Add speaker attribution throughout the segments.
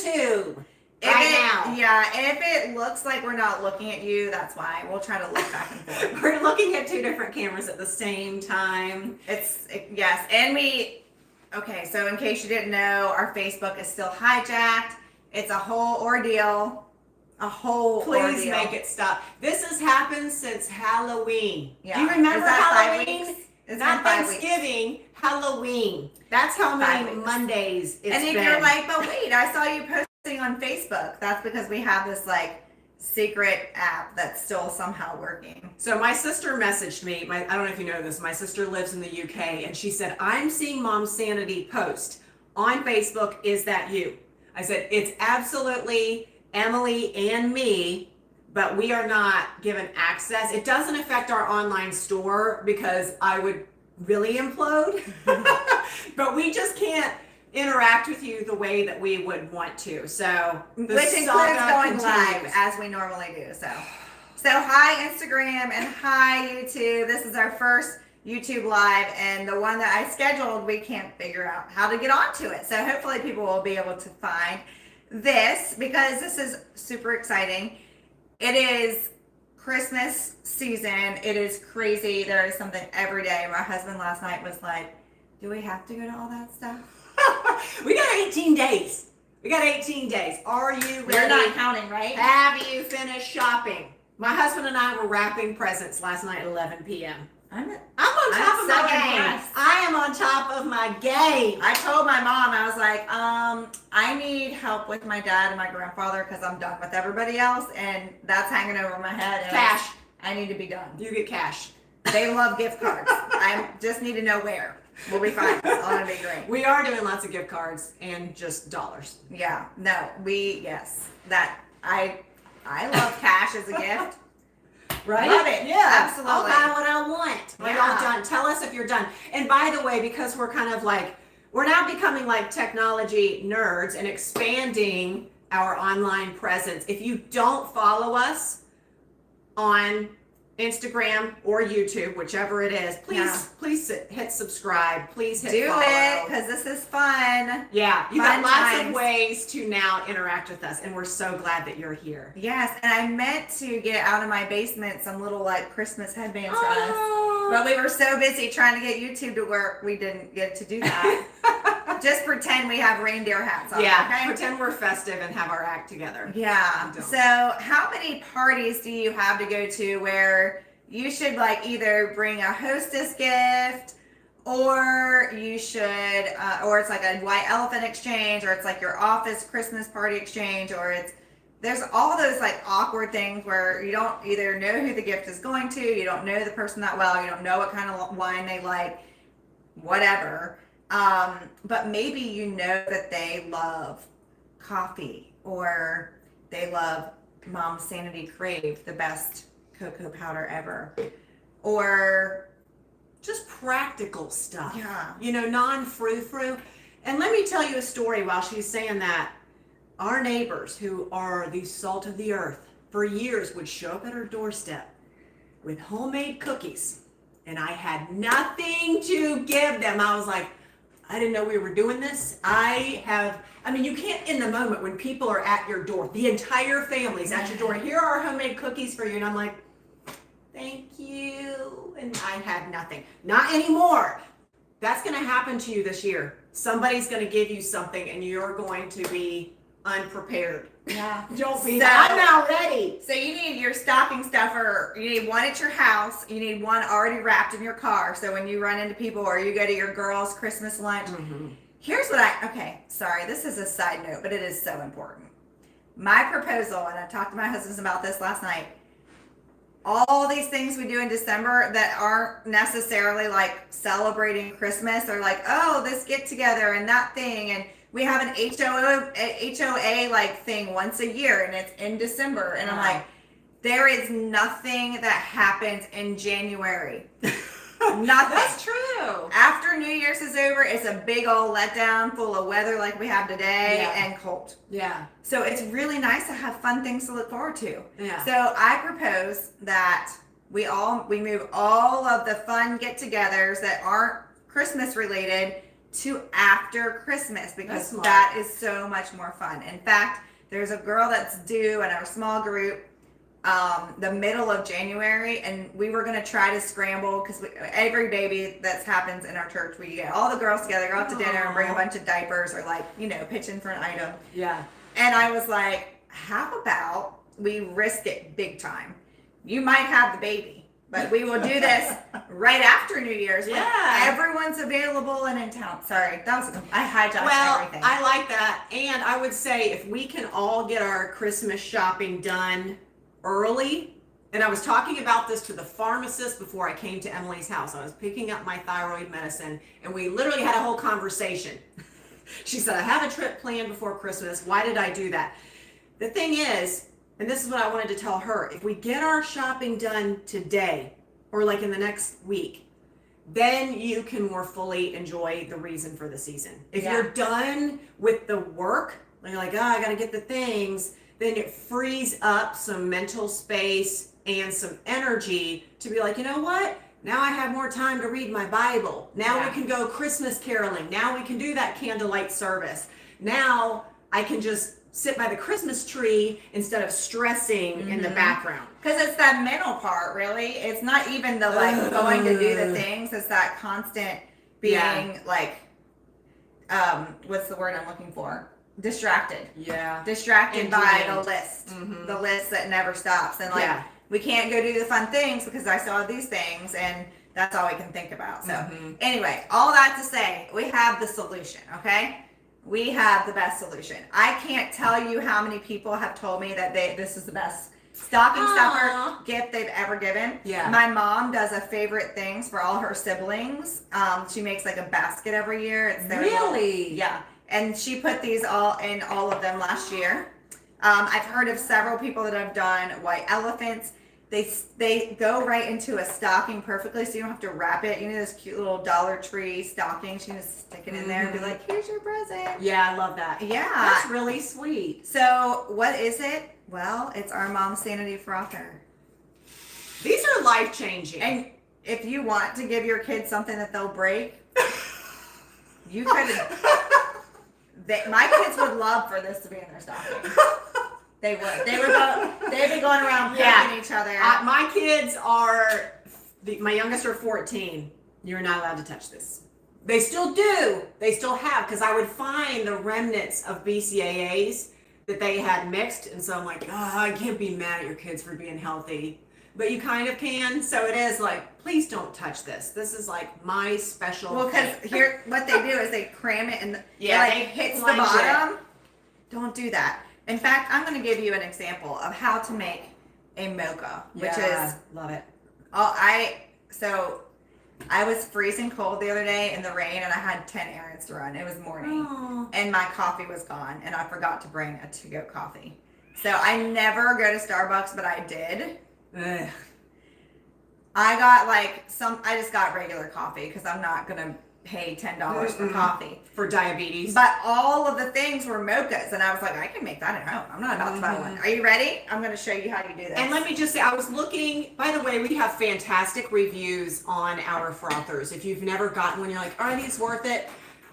Speaker 1: YouTube now.
Speaker 2: Yeah, if it looks like we're not looking at you, that's why. We'll try to look back and forth.
Speaker 1: We're looking at two different cameras at the same time.
Speaker 2: Yes, and okay, so in case you didn't know, our Facebook is still hijacked. It's a whole ordeal.
Speaker 1: Please make it stop. This has happened since Halloween.
Speaker 2: Yeah.
Speaker 1: Do you remember Halloween?
Speaker 2: 5 weeks? It's
Speaker 1: not
Speaker 2: been 5 weeks.
Speaker 1: Thanksgiving, Halloween. That's how many Mondays it's
Speaker 2: and
Speaker 1: been.
Speaker 2: And you're like, but wait, I saw you posting on Facebook. That's because we have this like secret app that's still somehow working.
Speaker 1: So my sister messaged me. I don't know if you know this. My sister lives in the UK, and she said, I'm seeing Mom Sanity post on Facebook. Is that you? I said, it's absolutely Emily and me, but we are not given access. It doesn't affect our online store because I would really implode, but we just can't interact with you the way that we would want to. So
Speaker 2: which includes going live as we normally do. So hi Instagram and hi YouTube. This is our first YouTube live, and the one that I scheduled, we can't figure out how to get onto it. So hopefully people will be able to find this because this is super exciting. It is Christmas season. It is crazy. There is something every day. My husband last night was like, do we have to go to all that stuff?
Speaker 1: We got 18 days. Are you ready?
Speaker 2: You're not counting, right?
Speaker 1: Have you finished shopping? My husband and I were wrapping presents last night at 11 p.m. I'm on top of my game. I am on top of my game.
Speaker 2: I told my mom, I was like, I need help with my dad and my grandfather because I'm done with everybody else, and that's hanging over my head.
Speaker 1: Cash.
Speaker 2: I need to be done.
Speaker 1: You get cash.
Speaker 2: They love gift cards. I just need to know where. We'll be fine. It's all gonna be great.
Speaker 1: We are doing lots of gift cards and just dollars.
Speaker 2: Yeah. No. I love cash as a gift.
Speaker 1: Right?
Speaker 2: Love it.
Speaker 1: Yeah.
Speaker 2: Absolutely.
Speaker 1: I'll buy what I want. Are y'all done? Tell us if you're done. And by the way, because we're kind of like, we're now becoming like technology nerds and expanding our online presence. If you don't follow us on Instagram or YouTube, whichever it is, please hit subscribe. Please hit follow.
Speaker 2: Do it because this is fun.
Speaker 1: Yeah, you've got lots of ways to now interact with us, and we're so glad that you're here.
Speaker 2: Yes, and I meant to get out of my basement some little like Christmas headbands for us, but we were so busy trying to get YouTube to work, we didn't get to do that. Just pretend we have reindeer hats on.
Speaker 1: Yeah,
Speaker 2: okay?
Speaker 1: pretend we're festive and have our act together.
Speaker 2: Yeah. So how many parties do you have to go to where you should like either bring a hostess gift, or you should, or it's like a white elephant exchange, or it's like your office Christmas party exchange, or there's all those like awkward things where you don't either know who the gift is going to, you don't know the person that well, you don't know what kind of wine they like, whatever. But maybe you know that they love coffee, or they love Mom Sanity Crave, the best cocoa powder ever, or
Speaker 1: just practical stuff.
Speaker 2: Yeah.
Speaker 1: You know, non-frou-frou. And let me tell you a story while she's saying that. Our neighbors, who are the salt of the earth, for years would show up at our doorstep with homemade cookies, and I had nothing to give them. I was like, I didn't know we were doing this. You can't, in the moment when people are at your door, the entire family's at your door, here are homemade cookies for you, and I'm like, thank you, and I had nothing. Not anymore. That's going to happen to you this year. Somebody's going to give you something, and you're going to be unprepared.
Speaker 2: Yeah.
Speaker 1: Don't be that. I'm not ready.
Speaker 2: So you need your stocking stuffer. You need one at your house. You need one already wrapped in your car. So when you run into people or you go to your girls' Christmas lunch, here's what sorry, this is a side note, but it is so important. My proposal, and I talked to my husband about this last night, all these things we do in December that aren't necessarily like celebrating Christmas, or like, oh, this get together and that thing, and we have an HOA like thing once a year, and it's in December, and I'm like, there is nothing that happens in January. Nothing.
Speaker 1: That's true.
Speaker 2: After New Year's is over, it's a big old letdown full of weather like we have today, and cold.
Speaker 1: Yeah.
Speaker 2: So it's really nice to have fun things to look forward to.
Speaker 1: Yeah.
Speaker 2: So I propose that we move all of the fun get-togethers that aren't Christmas related to after Christmas because
Speaker 1: That's smart.
Speaker 2: that is so much more fun. In fact, there's a girl that's due in our small group the middle of January, and we were going to try to scramble because every baby that happens in our church, we get all the girls together, go out to dinner and bring a bunch of diapers or like, pitch in for an item.
Speaker 1: Yeah.
Speaker 2: And I was like, how about we risk it big time? You might have the baby, but we will do this right after New Year's. When everyone's available and in town. Sorry, I hijacked everything.
Speaker 1: I like that. And I would say if we can all get our Christmas shopping done early, and I was talking about this to the pharmacist before I came to Emily's house. I was picking up my thyroid medicine, and we literally had a whole conversation. She said, I have a trip planned before Christmas. Why did I do that? The thing is, and this is what I wanted to tell her, if we get our shopping done today or like in the next week, then you can more fully enjoy the reason for the season. If you're done with the work, and you're like, I got to get the things, then it frees up some mental space and some energy to be like, you know what? Now I have more time to read my Bible. Now we can go Christmas caroling. Now we can do that candlelight service. Now I can just sit by the Christmas tree instead of stressing in the background.
Speaker 2: Because it's that mental part, really. It's not even the going to do the things. It's that constant being what's the word I'm looking for? Distracted.
Speaker 1: Yeah.
Speaker 2: Distracted by the list.
Speaker 1: Mm-hmm.
Speaker 2: The list that never stops. And we can't go do the fun things because I saw these things and that's all we can think about. So anyway, all that to say, we have the solution, okay? We have the best solution. I can't tell you how many people have told me that this is the best stocking stuffer gift they've ever given.
Speaker 1: Yeah.
Speaker 2: My mom does a favorite things for all her siblings. She makes like a basket every year. It's their
Speaker 1: Really?
Speaker 2: Yeah. And she put these all of them last year. I've heard of several people that have done white elephants. They go right into a stocking perfectly, so you don't have to wrap it. This cute little Dollar Tree stocking. She can just stick it in there and be like, here's your present.
Speaker 1: Yeah, I love that.
Speaker 2: Yeah.
Speaker 1: That's really sweet.
Speaker 2: So what is it? Well, it's our Mom Sanity Frother.
Speaker 1: These are life-changing.
Speaker 2: And if you want to give your kids something that they'll break, you could. My kids would love for this to be in their stocking. They would. They'd be going around picking each other.
Speaker 1: My kids are, my youngest are 14. You're not allowed to touch this. They still do. They still have, because I would find the remnants of BCAAs that they had mixed. And so I'm like, I can't be mad at your kids for being healthy. But you kind of can. So it is like, please don't touch this. This is like my special.
Speaker 2: Well, because here, what they do is they cram it and
Speaker 1: they
Speaker 2: hits the bottom. Don't do that. In fact, I'm going to give you an example of how to make a mocha, which is
Speaker 1: love it.
Speaker 2: So I was freezing cold the other day in the rain, and I had 10 errands to run. It was morning, and my coffee was gone, and I forgot to bring a to-go coffee. So I never go to Starbucks, but I did.
Speaker 1: Ugh.
Speaker 2: I got I just got regular coffee because I'm not going to pay $10 for coffee.
Speaker 1: For diabetes.
Speaker 2: But all of the things were mochas, and I was like, I can make that at home. I'm not about to buy one. Are you ready? I'm going to show you how you do this.
Speaker 1: And let me just say, I was looking, by the way, we have fantastic reviews on our frothers. If you've never gotten one, you're like, are these worth it?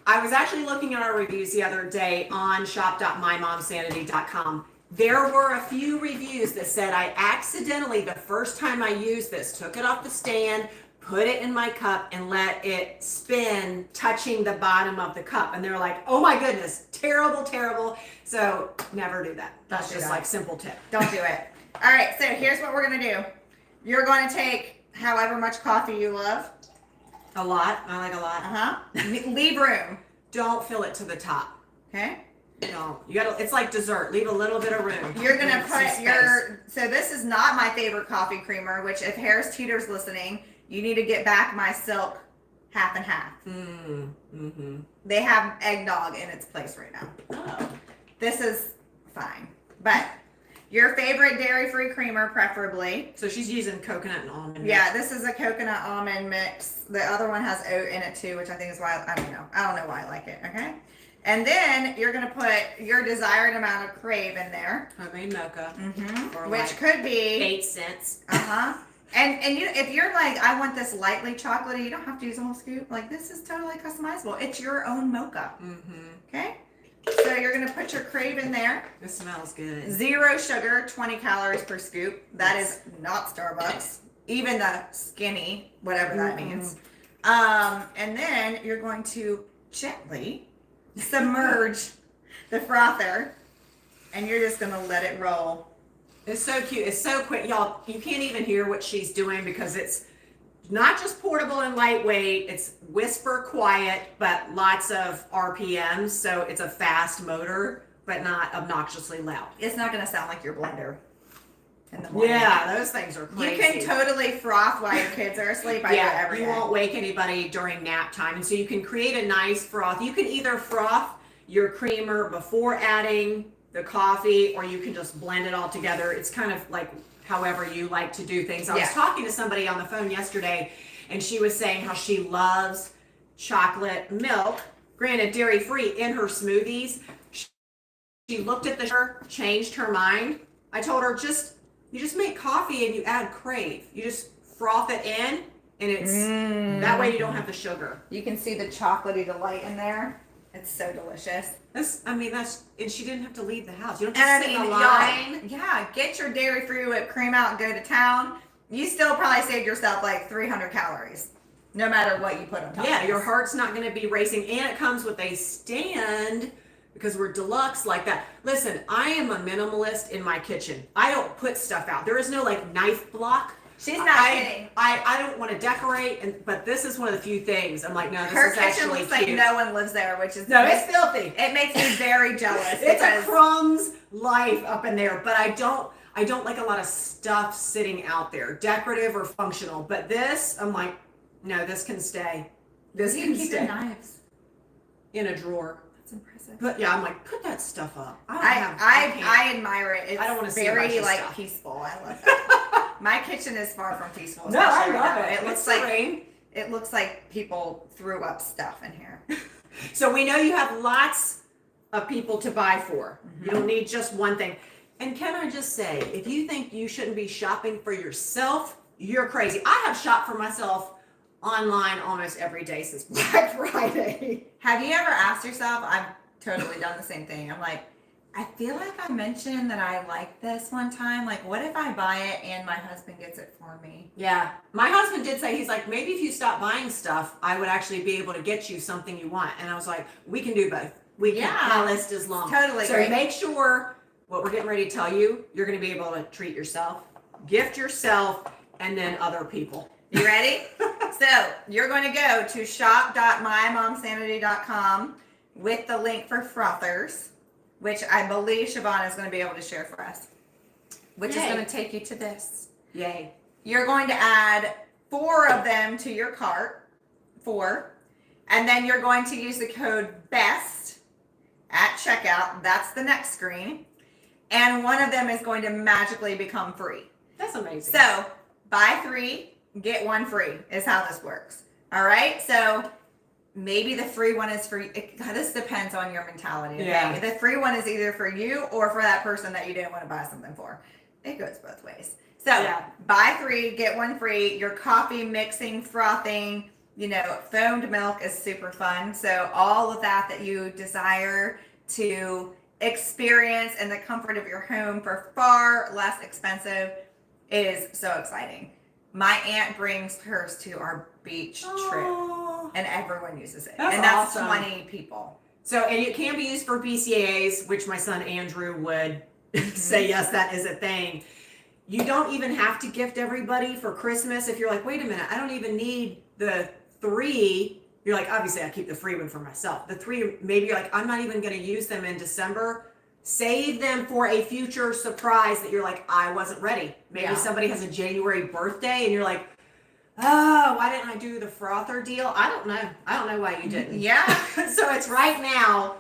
Speaker 1: I was actually looking at our reviews the other day on shop.mymomsanity.com. There were a few reviews that said I accidentally, the first time I used this, took it off the stand, put it in my cup, and let it spin, touching the bottom of the cup. And they're like, oh my goodness, terrible, terrible. So never do that. That's just like simple tip.
Speaker 2: Don't do it. All right, so here's what we're going to do. You're going to take however much coffee you love.
Speaker 1: A lot. I like a lot.
Speaker 2: Leave room.
Speaker 1: Don't fill it to the top.
Speaker 2: Okay.
Speaker 1: No, you gotta. It's like dessert. Leave a little bit of room.
Speaker 2: You're gonna put your. So this is not my favorite coffee creamer. Which, if Harris Teeter's listening, you need to get back my Silk half and half. They have eggnog in its place right now.
Speaker 1: Oh.
Speaker 2: This is fine, but your favorite dairy-free creamer, preferably.
Speaker 1: So she's using coconut and almond.
Speaker 2: Yeah, this is a coconut almond mix. The other one has oat in it too, which I think is why I don't know. I don't know why I like it. Okay. And then you're going to put your desired amount of Crave in there.
Speaker 1: Homemade mocha.
Speaker 2: Which could be
Speaker 1: 8 cents.
Speaker 2: And you, if you're like, I want this lightly chocolatey, you don't have to use a whole scoop. Like, this is totally customizable. It's your own mocha.
Speaker 1: Mm-hmm.
Speaker 2: Okay? So you're gonna put your Crave in there.
Speaker 1: It smells good.
Speaker 2: 0 sugar, 20 calories per scoop. That is not Starbucks. Even the skinny, whatever that means. And then you're going to gently submerge the frother, and you're just gonna let it roll.
Speaker 1: It's so cute. It's so quick. Y'all, you can't even hear what she's doing because it's not just portable and lightweight. It's whisper quiet, but lots of RPMs. So it's a fast motor, but not obnoxiously loud.
Speaker 2: It's not gonna sound like your blender in the morning.
Speaker 1: Yeah, those things are crazy.
Speaker 2: You can totally froth while your kids are asleep. I do it every
Speaker 1: you
Speaker 2: day.
Speaker 1: won't wake anybody during nap time. And so you can create a nice froth. You can either froth your creamer before adding the coffee, or you can just blend it all together. It's kind of like however you like to do things. I was talking to somebody on the phone yesterday, and she was saying how she loves chocolate milk, granted dairy free, in her smoothies. She looked at the sugar, changed her mind. I told her, you just make coffee and you add Crave. You just froth it in, and it's that way you don't have the sugar.
Speaker 2: You can see the chocolatey delight in there. It's so delicious.
Speaker 1: And she didn't have to leave the house. You don't
Speaker 2: And
Speaker 1: have
Speaker 2: I
Speaker 1: to sit
Speaker 2: mean,
Speaker 1: in a line.
Speaker 2: yeah, get your dairy-free whipped cream out and go to town. You still probably saved yourself like 300 calories, no matter what you put on top.
Speaker 1: Yeah,
Speaker 2: of
Speaker 1: your
Speaker 2: this.
Speaker 1: heart's not going to be racing, and it comes with a stand because we're deluxe like that. Listen, I am a minimalist in my kitchen. I don't put stuff out. There is no like knife block.
Speaker 2: She's not kidding.
Speaker 1: I don't want to decorate, but this is one of the few things I'm like, no, this
Speaker 2: Her
Speaker 1: is
Speaker 2: kitchen
Speaker 1: actually
Speaker 2: looks like
Speaker 1: cute.
Speaker 2: no one lives there, which is
Speaker 1: No, it's filthy.
Speaker 2: It makes me very jealous.
Speaker 1: It's a
Speaker 2: because
Speaker 1: crumbs life up in there, but I don't like a lot of stuff sitting out there, decorative or functional. But this, I'm like, no, this can stay. This
Speaker 2: you
Speaker 1: can
Speaker 2: keep
Speaker 1: stay
Speaker 2: your knives.
Speaker 1: in a drawer.
Speaker 2: That's impressive.
Speaker 1: But yeah, I'm like, put that stuff up. I
Speaker 2: I admire it. It's
Speaker 1: I don't wanna see a bunch
Speaker 2: very
Speaker 1: of
Speaker 2: like
Speaker 1: stuff.
Speaker 2: peaceful. I love that. My kitchen is far from peaceful.
Speaker 1: No, I
Speaker 2: especially
Speaker 1: love
Speaker 2: right now.
Speaker 1: it.
Speaker 2: It looks
Speaker 1: It's
Speaker 2: like
Speaker 1: serene.
Speaker 2: it looks like people threw up stuff in here.
Speaker 1: So we know you have lots of people to buy for. You don't need just one thing. And can I just say, if you think you shouldn't be shopping for yourself, you're crazy. I have shopped for myself online almost every day since Black Friday.
Speaker 2: Have you ever asked yourself? I've totally done the same thing. I'm like, I feel like I mentioned that I like this one time. Like, what if I buy it and my husband gets it for me?
Speaker 1: Yeah. My husband did say, he's like, maybe if you stop buying stuff, I would actually be able to get you something you want. And I was like, we can do both. My list is long.
Speaker 2: Totally
Speaker 1: So
Speaker 2: great.
Speaker 1: make sure what we're getting ready to tell you, you're going to be able to treat yourself, gift yourself, and then other people.
Speaker 2: You ready? So you're going to go to shop.mymomsanity.com with the link for frothers, which I believe Siobhan is going to be able to share for us, which is
Speaker 1: Yay.
Speaker 2: going to take you to this.
Speaker 1: Yay.
Speaker 2: You're going to add 4 of them to your cart, 4, and then you're going to use the code BEST at checkout. That's the next screen. And one of them is going to magically become free.
Speaker 1: That's amazing.
Speaker 2: So buy 3, get 1 free is how this works. All right. So maybe the free one is for you. This depends on your mentality. Okay?
Speaker 1: Yeah.
Speaker 2: The free one is either for you or for that person that you didn't want to buy something for. It goes both ways. So buy 3, get 1 free. Your coffee mixing, frothing, foamed milk is super fun. So all of that you desire to experience in the comfort of your home for far less expensive is so exciting. My aunt brings hers to our beach trip, and everyone uses it.
Speaker 1: That's
Speaker 2: and that's
Speaker 1: awesome.
Speaker 2: 20 people.
Speaker 1: So, and it can be used for BCAAs, which my son Andrew would say, yes, that is a thing. You don't even have to gift everybody for Christmas. If you're like, wait a minute, I don't even need the 3. You're like, obviously I keep the free one for myself. The 3, maybe you're like, I'm not even going to use them in December. Save them for a future surprise that you're like, I wasn't ready. Maybe somebody has a January birthday and you're like, oh, why didn't I do the frother deal? I don't know. I don't know why you didn't.
Speaker 2: Yeah.
Speaker 1: So it's right now,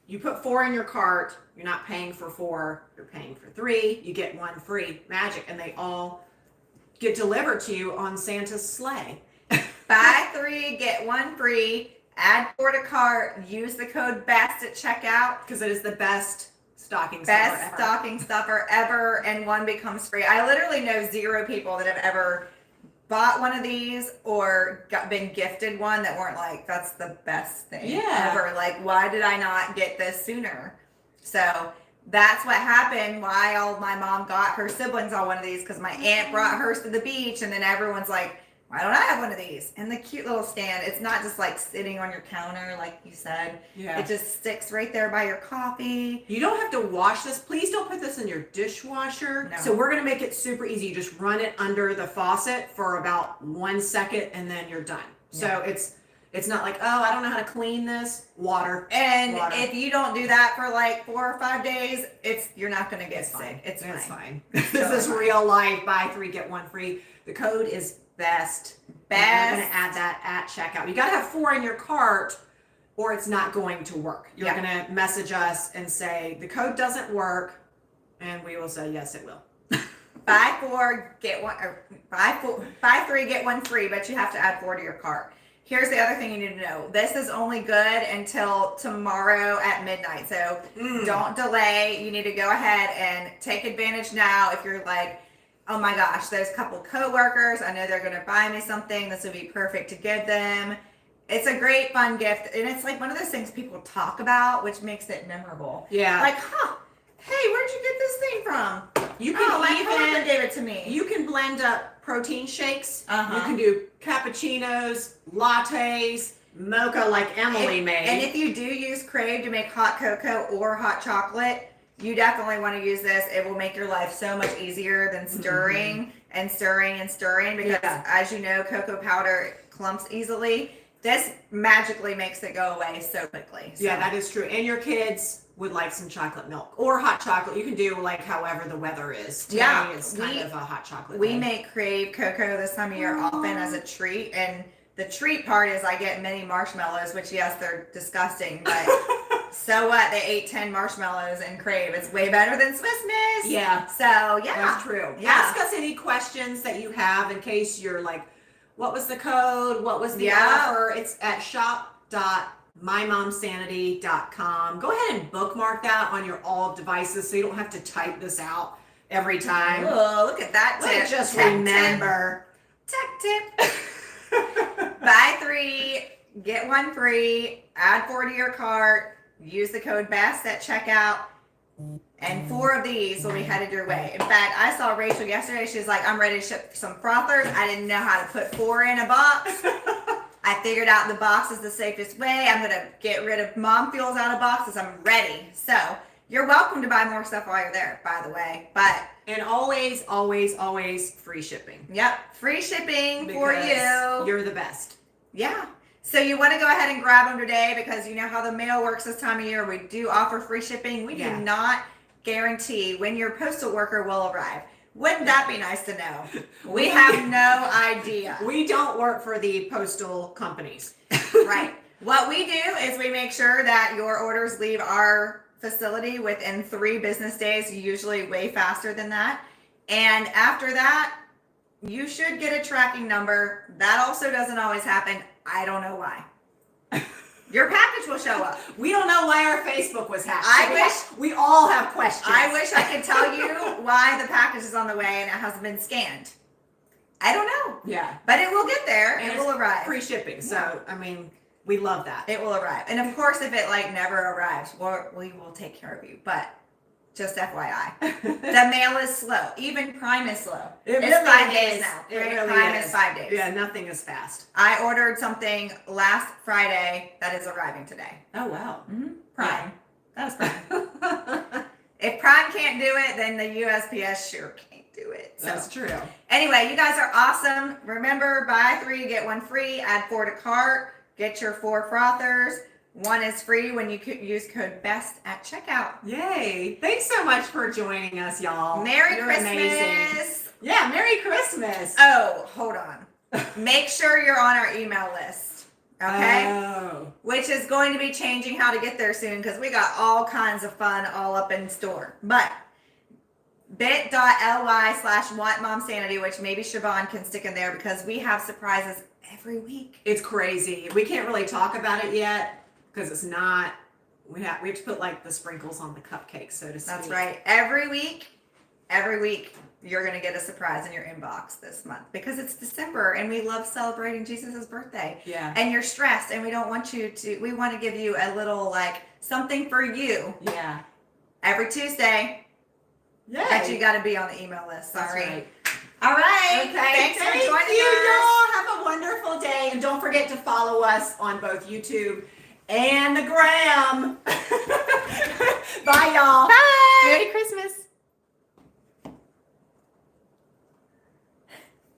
Speaker 1: you put 4 in your cart. You're not paying for 4. You're paying for 3. You get 1 free. Magic. And they all get delivered to you on Santa's sleigh.
Speaker 2: Buy 3, get 1 free. Add 4 to cart. Use the code BEST at checkout.
Speaker 1: Because it is the best stocking
Speaker 2: Best
Speaker 1: stuffer ever.
Speaker 2: stocking stuffer ever, and one becomes free. I literally know 0 people that have ever bought one of these or been gifted one that weren't like, that's the best thing ever. Like, why did I not get this sooner? So that's what happened. Why all my mom got her siblings all one of these, because my aunt brought hers to the beach, and then everyone's like, why don't I have one of these? And the cute little stand, it's not just like sitting on your counter, like you said.
Speaker 1: Yeah.
Speaker 2: It just sticks right there by your coffee.
Speaker 1: You don't have to wash this. Please don't put this in your dishwasher.
Speaker 2: No.
Speaker 1: So we're going to make it super easy. You just run it under the faucet for about 1 second and then you're done. So it's not like, oh, I don't know how to clean this. Water.
Speaker 2: And
Speaker 1: Water.
Speaker 2: if you don't do that for like 4 or 5 days, you're not going to get
Speaker 1: It's
Speaker 2: sick.
Speaker 1: fine.
Speaker 2: It's
Speaker 1: It's
Speaker 2: fine.
Speaker 1: fine. This is real life. Buy 3, get 1 free. The code is best. And we're going to add that at checkout. You got to have 4 in your cart or it's not going to work. You're going to message us and say, the code doesn't work. And we will say, yes, it will.
Speaker 2: Buy 4, get 1, or buy 3, get 1 free, but you have to add 4 to your cart. Here's the other thing you need to know. This is only good until tomorrow at midnight. So don't delay. You need to go ahead and take advantage now. If you're like, oh my gosh, there's a couple coworkers, I know they're going to buy me something. This would be perfect to give them. It's a great fun gift. And it's like one of those things people talk about, which makes it memorable.
Speaker 1: Yeah.
Speaker 2: Like, hey, where'd you get this thing from?
Speaker 1: You can
Speaker 2: my coworker gave it to me.
Speaker 1: You can blend up protein shakes.
Speaker 2: Uh-huh.
Speaker 1: You can do cappuccinos, lattes, mocha like Emily made.
Speaker 2: And if you do use Crave to make hot cocoa or hot chocolate, you definitely want to use this. It will make your life so much easier than stirring and stirring and stirring, because as you know, cocoa powder clumps easily. This magically makes it go away so quickly. So.
Speaker 1: Yeah, that is true. And your kids would like some chocolate milk or hot chocolate. You can do like however the weather is. Today it's kind of a hot chocolate.
Speaker 2: We
Speaker 1: day.
Speaker 2: make Crave cocoa this time of year often as a treat, and the treat part is I get many marshmallows, which yes, they're disgusting, but so what? They ate 10 marshmallows and Crave. It's way better than Swiss Miss.
Speaker 1: Yeah.
Speaker 2: So yeah.
Speaker 1: That's true.
Speaker 2: Yeah.
Speaker 1: Ask us any questions that you have in case you're like, what was the code? What was the offer? It's at shop.mymomsanity.com. Go ahead and bookmark that on your all devices so you don't have to type this out every time.
Speaker 2: Oh, look at that tip.
Speaker 1: Let's just
Speaker 2: Tech
Speaker 1: remember.
Speaker 2: Tech tip. Buy 3, get 1 free, add 4 to your cart, use the code BEST at checkout, and 4 of these will be headed your way. In fact, I saw Rachel yesterday. She was like, I'm ready to ship some frothers. I didn't know how to put 4 in a box. I figured out the box is the safest way. I'm going to get rid of mom fuels out of boxes. I'm ready. So you're welcome to buy more stuff while you're there, by the way.
Speaker 1: And always, always, always free shipping.
Speaker 2: Yep, free shipping for
Speaker 1: Because
Speaker 2: you.
Speaker 1: You're the best.
Speaker 2: Yeah. So you want to go ahead and grab them today, because you know how the mail works this time of year. We do offer free shipping. We do not guarantee when your postal worker will arrive. Wouldn't that be nice to know? We have no idea.
Speaker 1: We don't work for the postal companies.
Speaker 2: Right. What we do is we make sure that your orders leave our facility within 3 business days, usually way faster than that. And after that, you should get a tracking number. That also doesn't always happen. I don't know why. Your package will show up.
Speaker 1: We don't know why our Facebook was hacked. We all have questions.
Speaker 2: I wish I could tell you why the package is on the way and it hasn't been scanned. I don't know.
Speaker 1: Yeah.
Speaker 2: But it will get there.
Speaker 1: And
Speaker 2: it will arrive.
Speaker 1: Free shipping. So, I mean, we love that.
Speaker 2: It will arrive. And of course, if it like never arrives, we will take care of you. But just FYI, the mail is slow. Even Prime is slow. It's
Speaker 1: really
Speaker 2: 5 days
Speaker 1: is.
Speaker 2: now.
Speaker 1: It really
Speaker 2: Prime
Speaker 1: is.
Speaker 2: is 5 days.
Speaker 1: Yeah, nothing is fast.
Speaker 2: I ordered something last Friday that is arriving today.
Speaker 1: Oh, wow.
Speaker 2: Prime. That was Prime. If Prime can't do it, then the USPS sure can't do it. So.
Speaker 1: That's true.
Speaker 2: Anyway, you guys are awesome. Remember, buy 3, get 1 free. Add 4 to cart. Get your 4 frothers. 1 is free when you use code BEST at checkout.
Speaker 1: Yay. Thanks so much for joining us, y'all.
Speaker 2: Merry
Speaker 1: You're
Speaker 2: Christmas.
Speaker 1: amazing. Yeah, Merry Christmas.
Speaker 2: Oh, hold on. Make sure you're on our email list. Okay?
Speaker 1: Oh.
Speaker 2: Which is going to be changing how to get there soon, because we got all kinds of fun all up in store. But bit.ly/wantmomsanity, which maybe Siobhan can stick in there, because we have surprises every week.
Speaker 1: It's crazy. We can't really talk about it yet because it's not We have to put like the sprinkles on the cupcake, so to speak.
Speaker 2: That's right. Every week, you're going to get a surprise in your inbox this month because it's December and we love celebrating Jesus' birthday.
Speaker 1: Yeah.
Speaker 2: And you're stressed and we don't want you to, we want to give you a little like something for you.
Speaker 1: Yeah.
Speaker 2: Every Tuesday.
Speaker 1: Yay.
Speaker 2: That you got to be on the email list.
Speaker 1: That's
Speaker 2: Sorry.
Speaker 1: right.
Speaker 2: All right.
Speaker 1: Okay.
Speaker 2: Thanks for
Speaker 1: Thank
Speaker 2: joining
Speaker 1: you,
Speaker 2: us.
Speaker 1: y'all. Have a wonderful day. And don't forget to follow us on both YouTube and the gram. Bye, y'all.
Speaker 2: Bye.
Speaker 3: Merry Christmas.